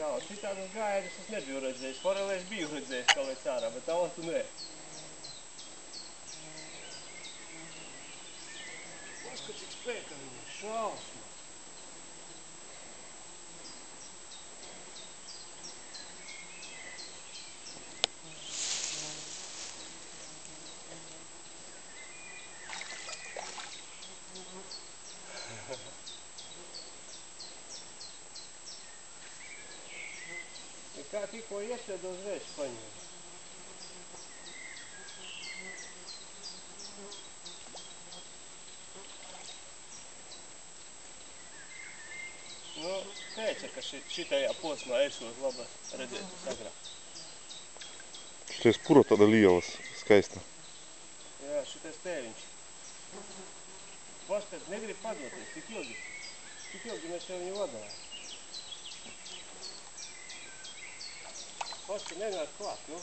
Jā, un šitādus gaidus es nebiju redzējis. Forelēs biju redzējis, kā lēc ārā, bet tālāku nē. Paskat, cik spēka viņa ir šausma. Kā tikko iesēda uzreiz paņēma. Nu, teica, ka šitajā posmā esot laba redzēt sagrāt. Šitais pura tāda liela, skaista. Jā, šitais tēviņš. Paskat, negrib padoties, tik ilgi mēs jau viņu vadājām. Paskat, nenāk klāt, nu.